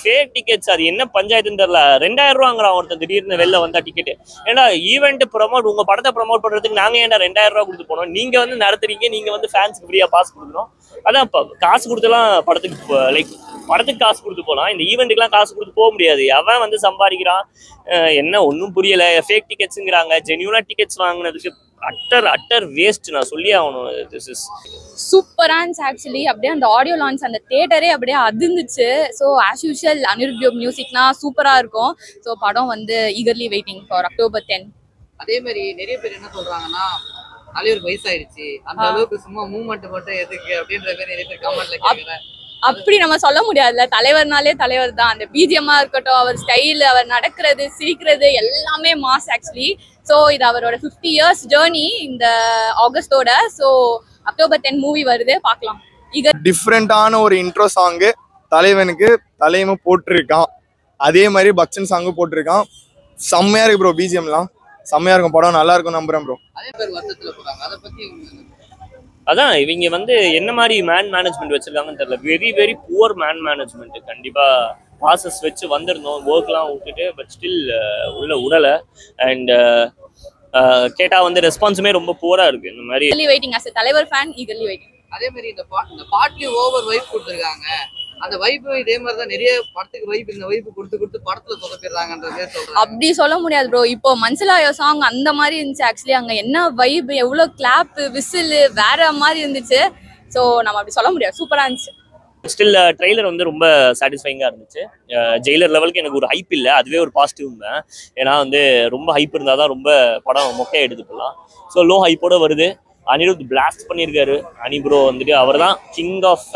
Fake tickets. அது என்ன பஞ்சாயத்துன்னு தெரியல. 2000 ரூபாங்கிறான் ஒருத்தன் திடீர்னு வெளில வந்தா டிக்கெட். ஏன்னா ஈவெண்ட் ப்ரமோட், உங்க படத்தை ப்ரமோட் பண்றதுக்கு நாங்க ஏன்டா 2000 ரூபா கொடுத்து போனோம்? நீங்க வந்து நடத்துறீங்க, நீங்க வந்து ஃபேன்ஸ்க்கு ஃப்ரீயா பாஸ் கொடுக்கணும். அதான் காசு கொடுத்துலாம் படத்துக்கு லைக் படத்துக்கு காசு கொடுத்து போகலாம். இந்த ஈவெண்ட்டுக்குலாம் காசு கொடுத்து போக முடியாது. அவன் வந்து சம்பாதிக்கிறான். என்ன ஒன்றும் புரியல. ஃபேக் டிக்கெட்ஸுங்கிறாங்க. ஜென்யூனா டிக்கெட்ஸ் வாங்கினதுக்கு அட்டர் வேஸ்ட். நான் சொல்லி ஆகணும். திஸ் இஸ் சூப்பரா இருந்துச்சு ஆக்சுவலி. அப்படியே அந்த ஆடியோ லான்ச், அந்த தியேட்டரே அப்படியே அதிர்ந்துச்சு. ஸோ ஆஸ் யூஷுவல் அனிருத் மியூசிக்னா சூப்பரா இருக்கும். ஸோ படம் வந்து ஈகர்லி வெயிட்டிங் ஃபார் October 10. அதே மாதிரி நிறைய பேர் என்ன சொல்றாங்கன்னா, தலைவர் வயசாயிடுச்சு, அந்த அளவுக்கு சும்மா மூவ்மெண்ட் மட்டும் எதுக்கு அப்படின்ற மாதிரி நிறைய பேர் கமெண்ட்ல கேக்குறாங்க. அப்படி நம்ம சொல்ல முடியாதுல்ல. தலைவர்னாலே தலைவர் தான். அந்த பிஜிஎம்மா இருக்கட்டும், அவர் ஸ்டைல், அவர் நடக்கிறது, சிரிக்கிறது எல்லாமே மாஸ் ஆக்சுவலி. ஸோ இது அவரோட 50 years ஜேர்னி இந்த ஆகஸ்டோட. ஸோ October 10 மூவி வருது, பார்க்கலாம். டிஃப்ரெண்டான ஒரு இன்ட்ரோ சாங்கு தலைவனுக்கு தலைவன் போட்டிருக்கான். அதே மாதிரி பக்சன் சாங்கும் போட்டிருக்கான். செம்மையா இருக்கு ப்ரோ. பிஜிஎம்லாம் செம்மையா இருக்கும். படம் நல்லா இருக்கும் நம்புறேன் ப்ரோ. அதே பேர் வருத்தத்துல போறாங்க. அதை பத்தி அதான் இவங்க வந்து என்ன மாதிரி மேனேஜ்மெண்ட் வச்சிருக்காங்கன்னு தெரியல. Very very poor management. கண்டிப்பா ப்ராசஸ் வச்சு வந்திருந்தோம், ஒர்க்லாம் விட்டுட்டு. பட் ஸ்டில் உள்ள உடலை. அண்ட் கேட்டா வந்து ரெஸ்பான்ஸுமே ரொம்ப புவரா இருக்கு. இந்த மாதிரி வெயிட்டிங் அஸ் தலைவர் ஃபேன், ஈகர்லி வெயிட்டிங். அதே மாதிரி இந்த பாட்லி ஓவர் வைப் கொடுத்துருக்காங்க. அந்த வைப்பு இதே மாதிரி தான் நிறைய படத்துக்கு வைப், இந்த வைப்பு கொடுத்து படத்துல சொதப்பிடுறாங்கன்றதே சொல்றாங்க. அப்படி சொல்ல முடியாது ப்ரோ. இப்போ மன்சலாயோ சாங் அந்த மாதிரி இருந்துச்சு ஆக்சுவலி. அங்க என்ன வைப், எவ்வளவு கிளாப், விசில் வேற மாதிரி இருந்துச்சு. ஸோ நம்ம அப்படி சொல்ல முடியாது. சூப்பரா இருந்துச்சு. ஸ்டில் ட்ரெய்லர் வந்து ரொம்ப சாட்டிஸ்ஃபைங்காக இருந்துச்சு. ஜெயிலர் லெவலுக்கு எனக்கு ஒரு ஹைப் இல்லை, அதுவே ஒரு பாசிட்டிவ் தான். ஏன்னா வந்து ரொம்ப ஹைப் இருந்தால் தான் ரொம்ப படம் மொக்கையாக எடுத்துக்கலாம். ஸோ லோ ஹைப்போட வருது. அனிருத் பிளாஸ்ட் பண்ணியிருக்காரு. அனி ப்ரோ வந்துட்டு அவர் தான் கிங் ஆஃப்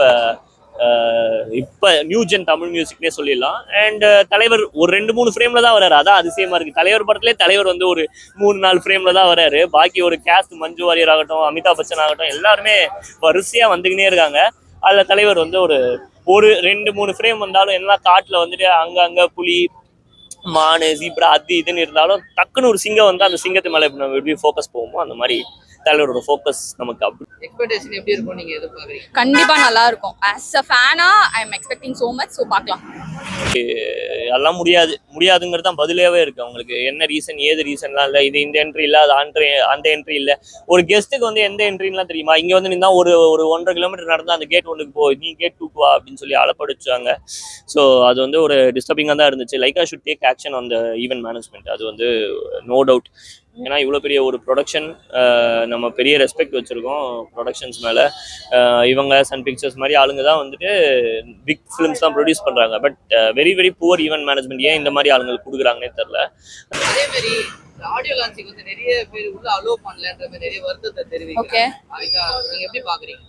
இப்போ நியூ ஜென் தமிழ் மியூசிக்னே சொல்லிடலாம். அண்ட் தலைவர் ஒரு 2-3 ஃப்ரேமில் தான் வராரு. அதான் அதிசயமாக இருக்குது. தலைவர் படத்துலேயே தலைவர் வந்து ஒரு 3-4 ஃப்ரேமில் தான் வராரு. பாக்கி ஒரு கேஸ்ட் மஞ்சு வாரியர் ஆகட்டும், அமிதாப் பச்சன் ஆகட்டும், எல்லாருமே வரிசையாக வந்துக்கினே இருக்காங்க. அதில் தலைவர் வந்து ஒரு 2-3 ஃப்ரேம் வந்தாலும் எல்லாம் காட்டில் வந்துட்டு அங்கங்கே புலி, மானு, ஜீப்ரா அது இதுன்னு இருந்தாலும் டக்குன்னு ஒரு சிங்கம் வந்து அந்த சிங்கத்து மேலே நம்ம எப்படி ஃபோக்கஸ் போகுமோ அந்த மாதிரி தலைவரோட ஃபோக்கஸ் நமக்கு அப்படி. எக்ஸ்பெக்டேஷன் எப்படி இருக்கும் நீங்க எதிர்பார்க்குறீங்க? கண்டிப்பா நல்லா இருக்கும். ஆஸ் அ ஃபேனா I am expecting so much. So பார்க்கலாம். எல்லாம் முடியாதுங்கிறது தான் பதிலாகவே இருக்குது. அவங்களுக்கு என்ன ரீசன் ஏது ரீசன்லாம் இல்லை. இது இந்த என்ட்ரி இல்லை, அது அந்த என்ட்ரி இல்லை. ஒரு கெஸ்ட்டுக்கு வந்து எந்த என்ட்ரின்லாம் தெரியுமா? இங்கே வந்து நீ ஒரு 1.5 கிலோமீட்டர் நடந்தால் அந்த கேட் 1க்கு போ, நீ கேட் 2க்கு வா அப்படின்னு சொல்லி அலப்படிச்சாங்க. ஸோ அது வந்து ஒரு டிஸ்டர்பிங்காக தான் இருந்துச்சு. Like I should take action on the event management. அது வந்து நோ டவுட். ஏன்னா இவ்வளோ பெரிய ஒரு ப்ரொடக்ஷன், நம்ம பெரிய ரெஸ்பெக்ட் வச்சுருக்கோம் ப்ரொடக்ஷன்ஸ் மேலே. இவங்க சன் பிக்சர்ஸ் மாதிரி ஆளுங்க தான் வந்துட்டு பிக் ஃபிலிம்ஸ் தான் ப்ரொடியூஸ் பண்ணுறாங்க. But very very poor event management. ஏன் இந்த மாதிரி ஆளுங்களுக்கு கொடுக்குறாங்கன்னே தெரில. அதே மாதிரி ஆடியோ லான்ச்சிங் வந்து நிறைய பேர் உள்ள அலோ பண்ணலன்ற மாதிரி நிறைய வருத்தத்தை தெரிவிக்கிறாங்க. நீங்க எப்படி பாக்குறீங்க?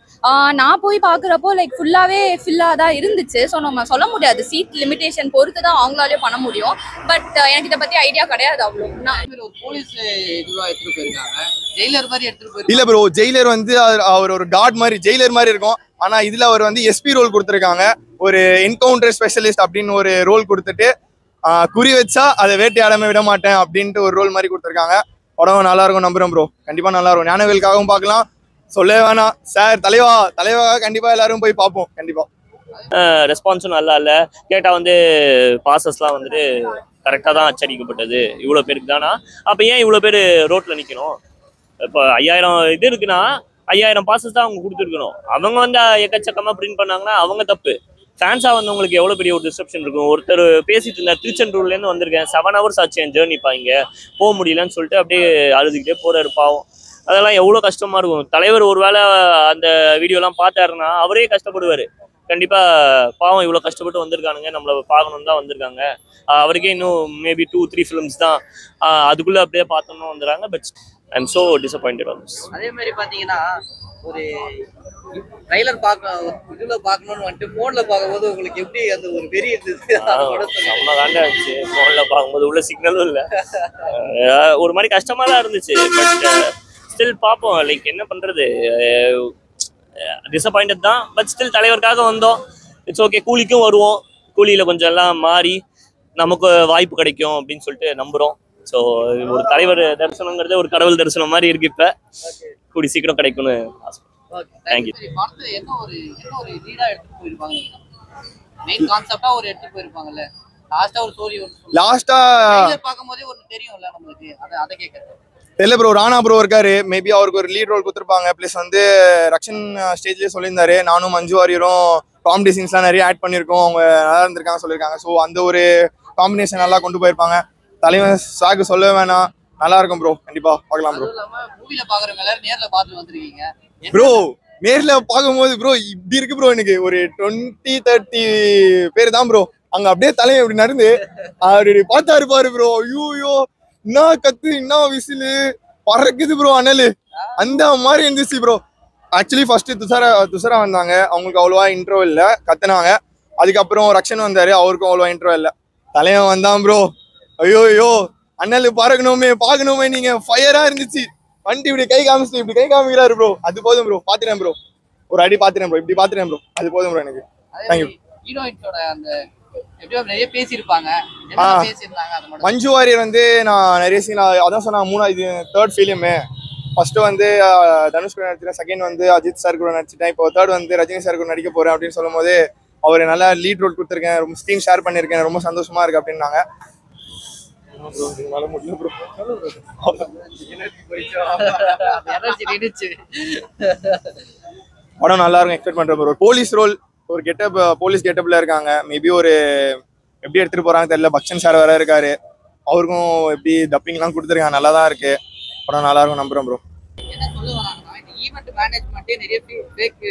நான் போய் பாக்குறப்போ லைக் ஃபுல்லாவே ஃபில்லா தான் இருந்துச்சு. ஸோ நம்ம சொல்ல முடியாது. சீட் லிமிடேஷன் பொறுத்து தான் அவங்களாலே பண்ண முடியும். பட் எனக்கு இதை பத்தி ஐடியா கிடையாது அவ்வளோ. ஒரு போலீஸ் இதுவா எடுத்துட்டு போயிருக்காங்க, ஜெயிலர் மாதிரி எடுத்துட்டு போயிருக்காங்க. இல்ல ப்ரோ, ஜெயிலர் வந்து அவர் ஒரு காட் மாதிரி, ஜெயிலர் மாதிரி இருக்கும். ஆனா இதுல அவர் வந்து எஸ்பி ரோல் கொடுத்துருக்காங்க. ஒரு என்கவுண்டர் ஸ்பெஷலிஸ்ட் அப்படின்னு ஒரு ரோல் கொடுத்துட்டு குறி வச்சா அதை வேட்டையாடாம விட மாட்டேன் அப்படின்ட்டு ஒரு ரோல் மாதிரி கொடுத்துருக்காங்க. படம் நல்லா இருக்கும் நம்புறேன் ப்ரோ. கண்டிப்பா நல்லா இருக்கும். ஞானவேலுக்காகவும் பார்க்கலாம், சொல்லவே வேணாம். சார் தலைவா கண்டிப்பா எல்லாரும் போய் பார்ப்போம். கண்டிப்பா ரெஸ்பான்ஸும் நல்லா இல்லை. கேட்டால் வந்து பாசஸ்லாம் வந்துட்டு கரெக்டாக தான் அச்சடிக்கப்பட்டது. இவ்வளோ பேருக்கு தானா? அப்போ ஏன் இவ்வளோ பேர் ரோட்டில் நிற்கணும்? இப்போ 5000 இது இருக்குன்னா 5000 பாசஸ் தான் அவங்க கொடுத்துருக்கணும். அவங்க வந்து எக்கச்சக்கமாக பிரிண்ட் பண்ணாங்கன்னா அவங்க தப்பு. ஃபேன்ஸாக வந்தவங்களுக்கு எவ்வளோ பெரிய ஒரு டிஸ்ட்ரப்ஷன் இருக்கும். ஒருத்தர் பேசிட்டு இருந்தார், திருச்செந்தூர்லேருந்து வந்திருக்கேன், 7 hours ஆச்சு என் ஜேர்னிப்பா, இங்கே போக முடியலன்னு சொல்லிட்டு அப்படியே அழுதுகிட்டே போகிறாரு பாவம். அதெல்லாம் எவ்வளோ கஷ்டமாக இருக்கும். தலைவர் ஒரு வேளை அந்த வீடியோலாம் பார்த்தாருன்னா அவரே கஷ்டப்படுவார். கண்டிப்பாக பாவம் இவ்வளோ கஷ்டப்பட்டு வந்திருக்கானுங்க, நம்மளை பார்க்கணுன்னு தான் வந்திருக்காங்க. அவருக்கே இன்னும் மேபி 2-3 ஃபிலிம்ஸ் தான், அதுக்குள்ளே அப்படியே பார்த்தோம்னு வந்துடுறாங்க. But I am so disappointed on this. அதே மாதிரி பார்த்தீங்கன்னா ஒரு ட்ரைலர் இதுல பார்க்கணும்னு வந்துட்டு ஃபோனில் பார்க்கும்போது உங்களுக்கு எப்படி அந்த ஒரு வெறி இருந்தது? நம்ம தாண்டா இருந்துச்சு. ஃபோனில் பார்க்கும்போது உள்ள சிக்னலும் இல்லை, ஒரு மாதிரி கஷ்டமாக தான் இருந்துச்சு. பட் ஸ்டில் பார்ப்போம். லைக் என்ன பண்ணுறது, டிசப்பாயிண்டட் தான். பட் ஸ்டில் தலைவருக்காக வந்தோம். It's okay. கூலிக்கும் வருவோம். கூலியில் கொஞ்சம் எல்லாம் மாறி நமக்கு வாய்ப்பு கிடைக்கும் அப்படின்னு சொல்லிட்டு நம்புகிறோம். ஸோ ஒரு தலைவர் தரிசனங்கிறது ஒரு கடவுள் தரிசனம் மாதிரி இருக்கு. இப்போ கூடி சீக்கிரம் கிடைக்கும்னு ஆசை. தேங்க்யூ. மெயின் கான்செப்டா ஒரு எடுத்து போயிருப்பாங்கல்ல, லாஸ்டா ஒரு ஸ்டோரி லாஸ்டா பார்க்கும்போதே ஒரு தெரியும்ல நம்மளுக்கு, அதை கேட்கறேன். தெரியல ப்ரோ. ராணா ப்ரோ இருக்காரு, மேபி அவருக்கு ஒரு லீட் ரோல் கொடுத்துருப்பாங்க. ப்ளஸ் வந்து ரக்ஷன் ஸ்டேஜ்லேயே சொல்லியிருந்தாரு, நானும் மஞ்சு வாரியரும் காமெடி சீன்ஸ்லாம் நிறைய ஆட் பண்ணியிருக்கோம், அவங்க நல்லா இருந்திருக்காங்க சொல்லியிருக்காங்க. ஸோ அந்த ஒரு காம்பினேஷன் நல்லா கொண்டு போயிருப்பாங்க. தலைவன் சாக்கு சொல்ல வேணாம், நல்லா இருக்கும் ப்ரோ, கண்டிப்பா பார்க்கலாம் ப்ரோ. மூவில பாக்குறவங்க எல்லாரும் நேர்ல பார்த்து வந்திருக்கீங்க ப்ரோ. நேர்ல பார்க்கும்போது ப்ரோ இப்படி இருக்கு ப்ரோ, எனக்கு ஒரு 20-30 பேர் தான் ப்ரோ. அங்க அப்படியே தலையை இப்படி நடந்து அப்படி பார்த்தா இருப்பாரு ப்ரோ. ஐயோ என்ன கத்து, என்ன விசிலு பறக்குது ப்ரோ, அனலு அந்த மாதிரி இருந்துச்சு ப்ரோ. ஆக்சுவலி ஃபர்ஸ்ட் துஷாரா வந்தாங்க, அவங்களுக்கு அவ்வளோவா இன்ட்ரோ இல்லை, கத்துனாங்க. அதுக்கப்புறம் ரக்ஷன் வந்தாரு, அவருக்கும் அவ்வளோவா இன்ட்ரோ இல்லை. தலைவன் வந்தான் ப்ரோ. ஐயோ அண்ணலு பறக்கணுமே பார்க்கணுமே, நீங்க ஃபயரா இருந்துச்சு. வண்டி இப்படி கை காமிச்சு இப்படி கை காமிக்கிறாரு ப்ரோ. அது போதும் ப்ரோ, பாத்துறேன் ப்ரோ, ஒரு அடி பாத்துறேன் ப்ரோ, இப்படி பாத்துறேன் ப்ரோ, அது போதும் ப்ரோ எனக்கு. தேங்க்யூ. ஹீரோயின்ஸோட அந்த எப்படியோ நிறைய பேசியிருப்பாங்க, பேசியிருந்தாங்க. அது மட்டும் மஞ்சு வாரியர் வந்து நான் நிறைய சீன் அதான் சொன்னா, இது 3rd ஃபிலிமு. ஃபர்ஸ்ட் வந்து தனுஷ் கூட நடிச்சிட்டேன், செகண்ட் வந்து அஜித் சார் கூட நடிச்சிட்டேன், இப்போ 3rd வந்து ரஜினி சார் கூட நடிக்க போறேன் அப்படின்னு சொல்லும் போது அவர் நல்லா லீட் ரோல் கொடுத்துருக்கேன், ரொம்ப ஸ்க்ரீன் ஷேர் பண்ணியிருக்கேன், ரொம்ப சந்தோஷமா இருக்கு அப்படின்னாங்க. படம் நல்லா இருக்கும், எக்ஸ்பெக்ட் பண்றேன். ஒரு போலீஸ் ரோல், ஒரு கெட்டப், போலீஸ் கெட்டப்ல இருக்காங்க. மேபி ஒரு எப்படி எடுத்துட்டு போறாங்க தெரியல. பக்ஷன் சார் வேற இருக்காரு, அவருக்கும் எப்படி டப்பிங்லாம் கொடுத்துருக்காங்க, நல்லா தான் இருக்கு. படம் நல்லா இருக்கும், நம்புறேன் ப்ரோ. என்ன சொல்ல வராங்கன்னா, இந்த ஈவென்ட் மேனேஜ்மெண்ட்டே நிறைய ஃபேக்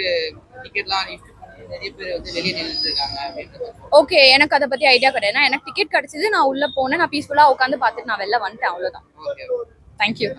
டிக்கெட்லாம் இஷ்யூ பண்ணி நிறைய பேர் வந்து வெளியே நின்றுருக்காங்க அப்படின்னு. ஓகே, எனக்கு அதை பத்தி ஐடியா கிடையாது. எனக்கு டிக்கெட் கிடைச்சது, நான் உள்ள போனேன், நான் பீஸ்ஃபுல்லா உட்காந்து பார்த்துட்டு நான் வெளில வந்துட்டேன், அவ்வளவுதான். Okay, thank you.